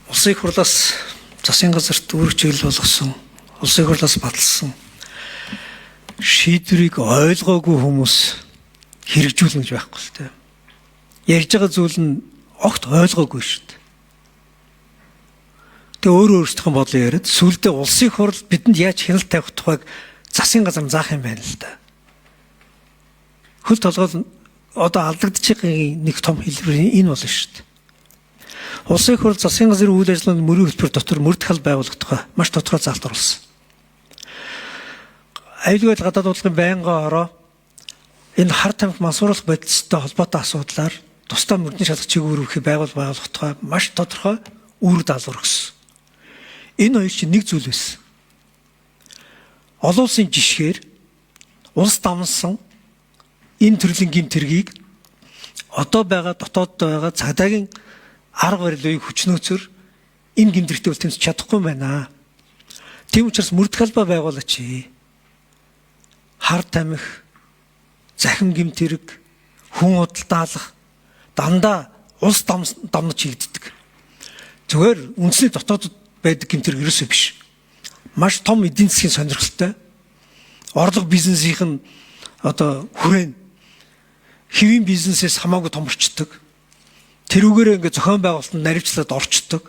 Улсын их хурлаас засгийн газарт үүрэг чиглэл болгосон, улсын их хурлаас баталсан шийдвэрийг ойлгоогүй хүмүүс хэрэгжүүлнэ гэж байхгүй л дээ. Ярьж байгаа зүйл нь огт ойлгоогүй шүү дээ. Тэгээ өөрийнхөө бодлоо яриад сүулдэ улсын их хурл бидэнд яаж хяналт тавих тухайг засгийн газар заах юм байна л да. Хөл толгой одоо алдагдчих нэг том хэлбэр энэ болно шүү дээ. Улсын их хурл засгийн газрын үйл ажиллагааны мөрийн хөтөлбөр дотор мөрдөхөл байгуулах тухай маш тодорхой заалт оруулсан. Аюулгүй гадаад удирдлагын байнгын ороо энэ хар тамхи мансууруулах бодистой холбоотой асуудлаар тусдаа мөрдний шалгах чиглэл байгуулах тухай маш тодорхой үүрэг даалгавар өгсөн. Энэ хоёр чинь нэг зүйл байсан. Олон улсын жишгээр улс дамнсан энэ төрлийн гэмт хэргийг одоо байгаа дотоодд байгаа цагдаагийн арга барилыг хүчнөөцөр энэ гэмт хэрэгтэй бол тэмцэж чадахгүй байна. Тийм учраас мөрдөх албаа байгуулаач. Хар тамхи, захим гэмт хэрэг, хүн удалдаалах дандаа улс дамнаж хийгддэг. Зүгээр үндэсний дотоодд байдаг гэмт хэрэг ерөөсөө биш. Маш том эдийн засгийн сонирхолтой. Орлого бизнесийнх нь одоо хүрээнд хэвийн бизнесээс хамаагүй том орчдөг. Тэрүүгээрээ ингээд зохион байгуулалтанд наривчлаад орчдөг.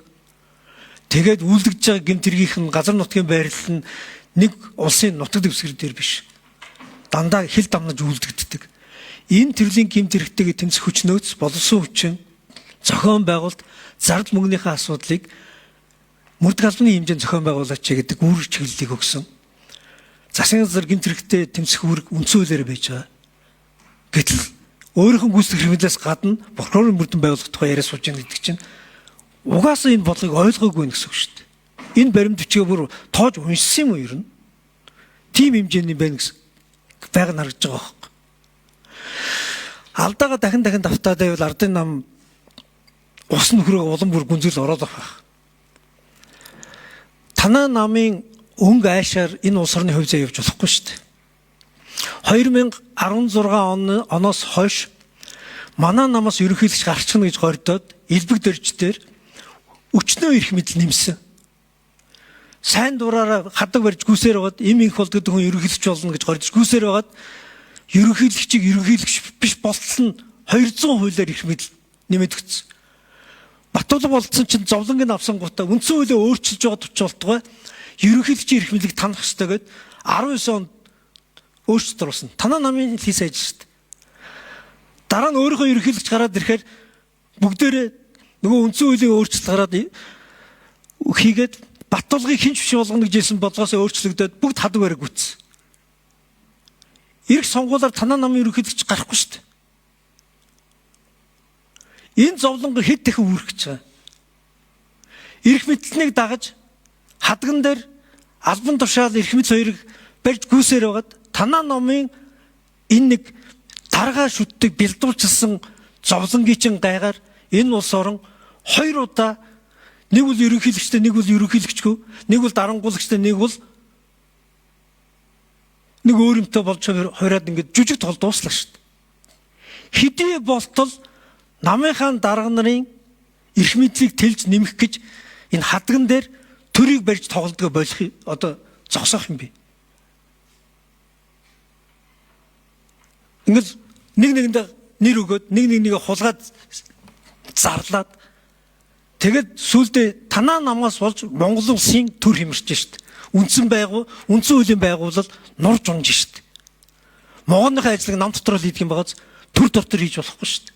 Тэгээд үйлдэгдэж байгаа гэмт хэргийнхэн газар нутгийн байрлал нь нэг улсын нутаг дэвсгэр дээр биш. Дандаа хил дамнаж үйлдэгддэг. Энэ төрлийн гэмт хэрэгтэйгээ тэмцэх хүч нөөц, боловсон хүчин, зохион байгуулалт, зардал мөнгөнийхөө асуудлыг мөрдөх албаны хэмжээнд зохион байгуулаач гэдэг үүрэг чиглэлийг өгсөн. Засгийн газар гэмт хэрэгтэй тэмцэх үүрэг үндсэн хуулиар байж байгаа. Гэтэл өөрийнхөө гүйцэтгэх хэрэглээс гадна прокурорын мөрдөн байгуулах тухай яриа сууж байгаа гэдэг чинь угаасаа энэ бодлогыг ойлгоогүй гэсэн үг шүү дээ. Энэ баримт бичгээ бүр тоож уншсан юм уу ер нь? Тим хэмжээний байна гэсэн байг нь харагдаж байгаа байхгүй. Алдаага дахин давтаад байвал ардын нам ус нөхрөө улам бүр гүнзгэл ороод авах. Танай намын өнгө айшаар энэ улс орны хувь заяа явж болохгүй шүү дээ. 2016 оноос хойш манай намаас ерөнхийлөгч гарчихна гэж гордоод элбэг дөрждээр өчнөө ирэх мэдл нэмсэн. Сайн дураараа хадаг барьж гүсээр байгаад им инх болдог хүн ерөнхийлөгч болно гэж гордож гүсээр байгаад ерөнхийлөгчийг ерөнхийлөгч биш болтол нь 200 хуулиар ирэх мэдл нэмээд өгсөн. Батулга болцсон чинь зовлонгийн авсан гутаа үндсэн хуулиа өөрчилж байгаа төвчөлтгой ерөнхийлөгчийн эрх мэдлийг танах ёстой гэд 19 онд өөрчлөлт оруулсан. Танай намын хийсэн ажил шүү дээ. Дараа нь өөрийнхөө ерөнхийлөгч гараад ирэхээр бүгдээрээ нөгөө үндсэн хуулийн өөрчлөлт гараад хийгээд Батулгыг хинч биш болгоно гэж хэлсэн бодлогоос өөрчлөгдөд бүгд хадаг бараг үтсэн. Ирэх сонгуулиар танай намын ерөнхийлөгч гарахгүй шүү дээ. Энэ зовлонго хэд дахин үүрэх гэж байгаа. Эрх мэдлийг дагаж хадган дээр албан тушаал эрх мэдэл хоёрыг барьж гүйсээр байгаад танай номын энэ нэг даргаа шүтдэг бэлдүүлчихсэн зовлонгийн чин гайгаар энэ улс орон хоёр удаа нэг бол ерөнхийлөгчтэй, нэг бол ерөнхийлөгчгүй, нэг бол дарангуулагчтай, нэг бол нэг өөр юмтай болж хораад ингээд жүжиг тол дууслаа шүү дээ. Хэдий болтол намынхаа дарга нарын эрх мэдлийг тэлж нэмэх гэж энэ хадган дээр төрийг барьж тоглодгоо болох одоо зогсоох юм бэ. Ингээд нэг нэгэндээ нэр өгөөд нэг нэгийг хулгаад зарлаад тэгээд сүулдэ танаа намаас болж Монгол улсын төр хэмэрч шít. Үндсэн хуулийн байгууллал нурж унж шít. Могоныхаа ажлыг нам дотор л хийх юм байгаас төр дотор хийж болохгүй шít.